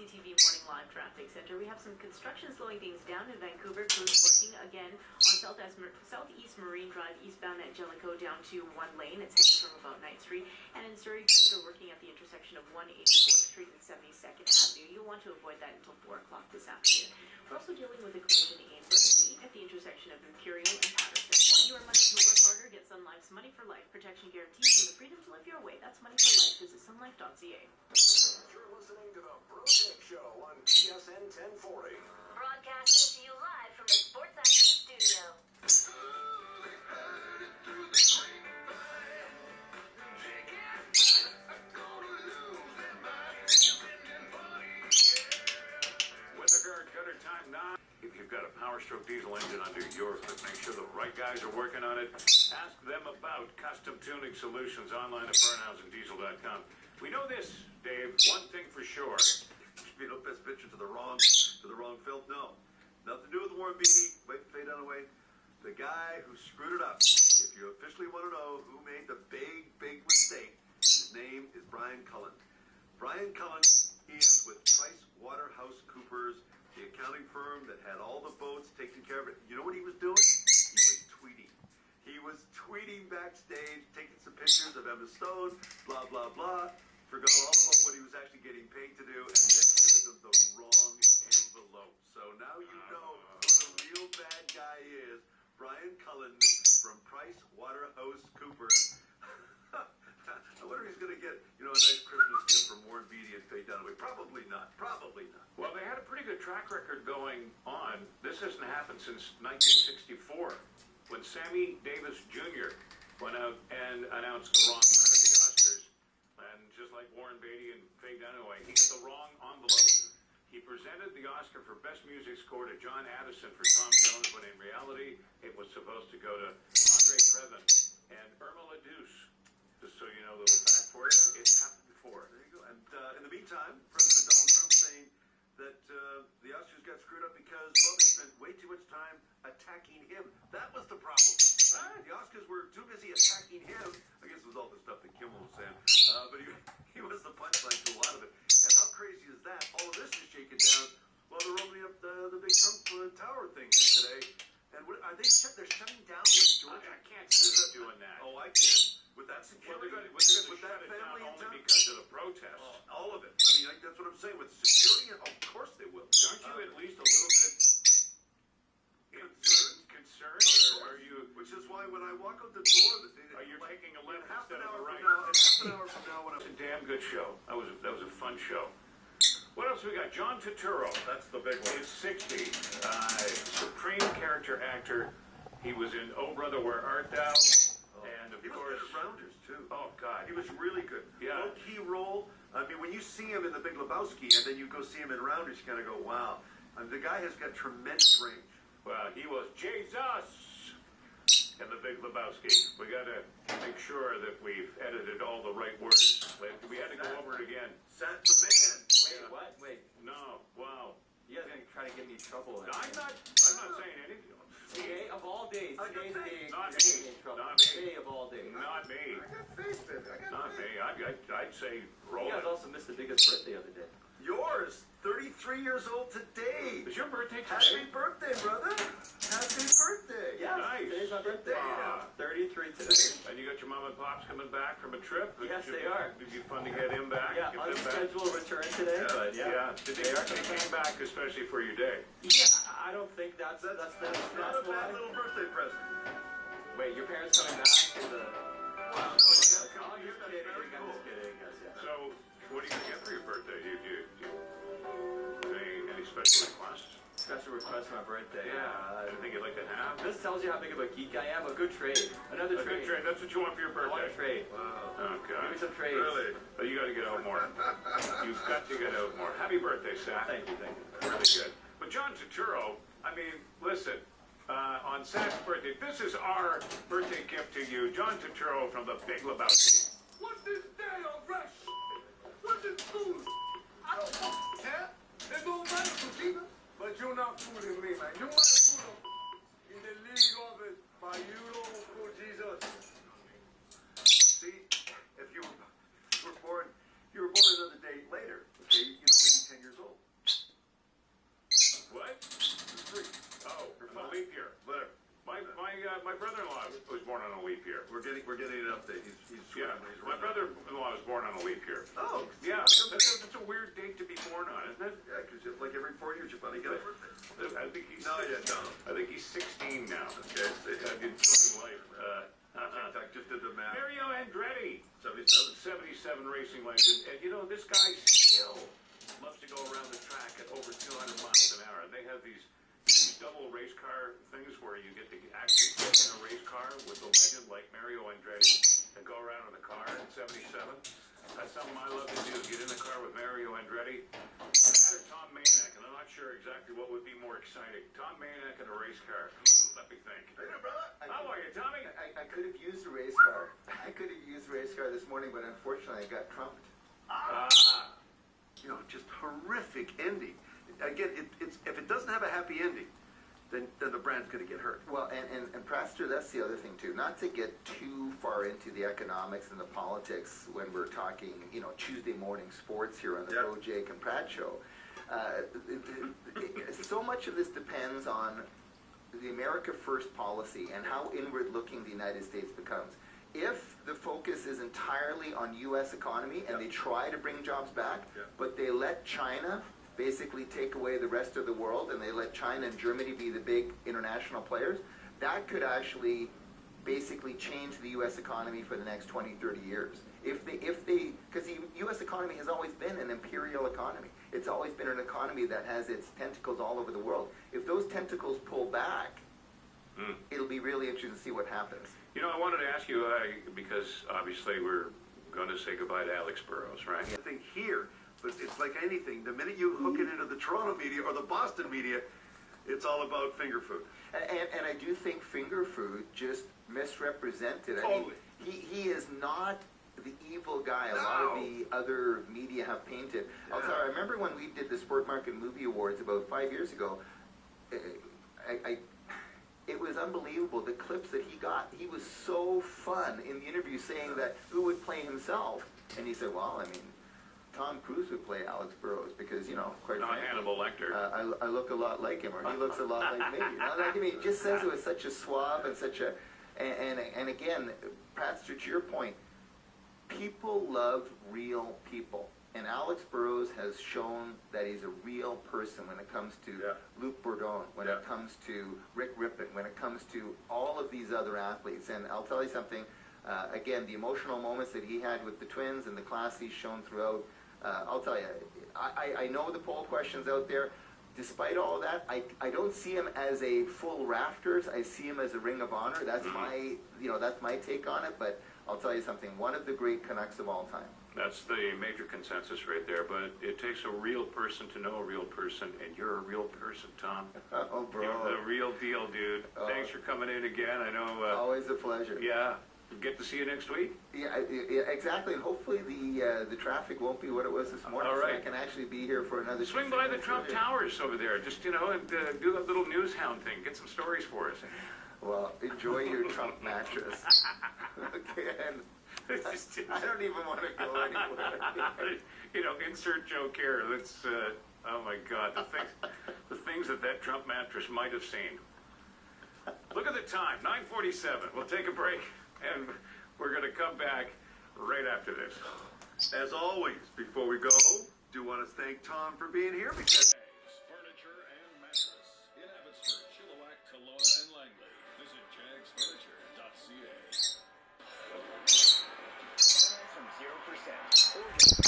CTV Morning Live Traffic Center. We have some construction slowing things down in Vancouver. Crews working again on Southeast Marine Drive, eastbound at Jellicoe, down to one lane. It's heading from about 9th Street. And in Surrey, crews are working at the intersection of 184th Street and 72nd Avenue. You'll want to avoid that until 4 o'clock this afternoon. We're also dealing with a collision in Burnaby at the intersection of Imperial and Patterson. Want your money to work harder? Get Sun Life's Money for Life protection guarantees and the freedom to live your way. That's Money for Life. Visit sunlife.ca. You're listening to the Brotek Show on TSN 1040. Broadcasting to you live from the Sports Action Studio. With the gutter time now. If you've got a Power Stroke diesel engine under your hood, make sure the right guys are working on it. Ask them about custom tuning solutions online at burnhousendiesel.com. We know this, Dave. One thing for sure. You know, best picture to the wrong field? No. Nothing to do with Warren Beatty. Wait, fade out away. The guy who screwed it up. If you officially want to know who made the big mistake, his name is Brian Cullen. Brian Cullen is with PricewaterhouseCoopers, the accounting firm that had all the boats taking care of it. You know what he was doing? He was tweeting. He was tweeting backstage, taking some pictures of Emma Stone, blah, blah, blah. Forgot all about what he was actually getting paid to do, and then handed them the wrong envelope. So now you know who the real bad guy is. Brian Cullen from PricewaterhouseCoopers. I wonder if he's going to get, a nice Christmas gift from Warren Beatty and Faye Dunaway. Probably not. Probably not. Well, they had a pretty good track record going on. This hasn't happened since 1964, when Sammy Davis Jr. went out and announced the wrong winner at the Oscars. And just like Warren Beatty and Faye Dunaway, he got the wrong envelope. He presented the Oscar for Best Music Score to John Addison for Tom Jones, when in reality, it was supposed to go to Andre Previn and Irma La Douce. Just so you know, a little fact for you, it's happened before. There you go. And in the meantime, President Donald Trump saying that the Oscars got screwed up because, well, they spent way too much time attacking him. That was the problem. Right? The Oscars were too busy attacking him. I guess it was all the stuff that Kimmel was saying. But he was the punchline to a lot of it. And how crazy is that? All of this is shaken down while they're opening up the big Trump Tower thing here today. And are they they're shutting down West Georgia? I can't see them doing that. Oh, I can. With that security, with that family in only town? because of the protests. All of it. I mean, that's what I'm saying. With security, of course they will. Aren't you at least a little bit concerned, or are you? Which is why when I walk out the door, Are you taking a left half instead an of hour a right? from now, and half an hour from now, when It's a damn good show. That was a fun show. What else we got? John Turturro. that's the big one. He's 60. Supreme character actor. He was in Oh Brother, Where Art Thou? And of He was course, good at Rounders too. oh God, He was really good. Yeah. Low key role. I mean, when you see him in The Big Lebowski, and then you go see him in Rounders, you kind of go, wow. The guy has got tremendous range. Well, he was Jesus in The Big Lebowski. We got to make sure that we've edited all the right words. We had to go over it again. Sat the man. Wait, what? Wait, No, wow. you guys are gonna try to get me in trouble. I'm not saying anything. Today of all days, today's the day Not you're gonna me. get in trouble. Not me. Today of all days. Not me. I got faith in it. Not me. I'd say roll You guys it. also missed the biggest birthday of the day. Yours, 33 years old today. Is your birthday Happy today? birthday, brother. Happy birthday. Yeah, Nice. today's my birthday. Ah. 33 today. And you got your mom and pops coming back from a trip? Yes, Should they are. It'd be fun to get him back. Yeah, Get them back. unscheduled return today, but yeah. They came back especially for your day. Yeah, I don't think that's Not a bad why. little birthday present. Wait, your parents coming back to the? Wow. Oh, you're kidding. Very I'm cool. just kidding. Yes, yeah. So, what are you going to get for your birthday? Any special requests? Special request for my birthday. Anything you'd like to have? This tells you how big of a geek I am. A good trade. Another A good trade. trade. That's what you want for your I want a birthday? trade. Wow. Oh, Give me God. some trades. Really? But you got to get out more. You've got to get out more. Happy birthday, Seth. Thank you, thank you. Really good. But John Turturro, I mean, listen, on Seth's birthday, this is our birthday gift to you. John Turturro from The Big Lebowski. What's this damn rush? What's this food? I don't fucking care. It don't matter to Jesus, but you're not fooling me, man. You might fool in the league of it, but you don't fool Jesus. See, if you were born another day later, okay, you'd only be 10 years old. getting an update. He's Yeah, scrambling. He's my running. brother-in-law was born on a leap year. Oh, Yeah, that's a weird date to be born on, isn't it? yeah, because like every 4 years you finally get a birthday. I think he's No, you don't. I think he's 16 now. Okay, Enjoying life. I just did the math. Mario Andretti, 77. 77 racing legend, and you know this guy still loves to go around the track at over 200 miles an hour. They have these double race car things where you get to actually get in a race car with a legend like Mario Andretti and go around in the car at 77. That's something I love to do. Get in the car with Mario Andretti. That or Tom Manek, and I'm not sure exactly what would be more exciting. Tom Manek in a race car. Let me think. Hey there, brother. How are you, Tommy? I could have used a race car. I could have used a race car this morning, but unfortunately I got trumped. You know, just horrific ending. Again, it's if it doesn't have a happy ending, then the brand's going to get hurt. Well, and Praster, that's the other thing too. Not to get too far into the economics and the politics when we're talking, you know, Tuesday morning sports here on the Yep. Bo, Jake, and Pratt show. So much of this depends on the America First policy and how inward-looking the United States becomes. If the focus is entirely on U.S. economy and they try to bring jobs back, but they let China basically take away the rest of the world and they let China and Germany be the big international players, that could actually basically change the U.S. economy for the next 20, 30 years. If they, because the U.S. economy has always been an imperial economy. It's always been an economy that has its tentacles all over the world. If those tentacles pull back, it'll be really interesting to see what happens. You know, I wanted to ask you, because obviously we're going to say goodbye to Alex Burrows, right? I think here, but it's like anything. The minute you hook it into the Toronto media or the Boston media, it's all about finger food. And I do think finger food just misrepresented. Totally. I mean, he is not the evil guy a lot of the other media have painted. I'll tell you, I remember when we did the Sport Market Movie Awards about 5 years ago, it was unbelievable, the clips that he got. He was so fun in the interview saying that who would play himself. And he said, well, I mean, Tom Cruise would play Alex Burrows because, you know, quite Not frankly, Hannibal Lecter. I look a lot like him, or he looks a lot like me. You know, like, I mean, it just says it with such a suave and such a, and again, Pastor, to your point, people love real people. And Alex Burrows has shown that he's a real person when it comes to Luc Bourdon, when it comes to Rick Rippon, when it comes to all of these other athletes. And I'll tell you something, again, the emotional moments that he had with the Twins and the class he's shown throughout, I'll tell you, I know the poll questions out there. Despite all of that, I don't see him as a full rafters. I see him as a Ring of Honor. That's my, you know, that's my take on it. But I'll tell you something, one of the great Canucks of all time. That's the major consensus right there, but it takes a real person to know a real person, and you're a real person, Tom. Oh, bro. You're the real deal, dude. Thanks for coming in again. I know. Always a pleasure. Yeah. Get to see you next week. Yeah, exactly. And hopefully the traffic won't be what it was this morning. All right. So I can actually be here for another. Swing by the Trump Towers over there, just, you know, and do that little news hound thing. Get some stories for us. Well, enjoy your Trump mattress. Okay, and I don't even want to go anywhere. You know, insert joke here. Let's. Oh my God, the things that Trump mattress might have seen. Look at the time, 9:47. We'll take a break, and we're going to come back right after this. As always, before we go, do want to thank Tom for being here because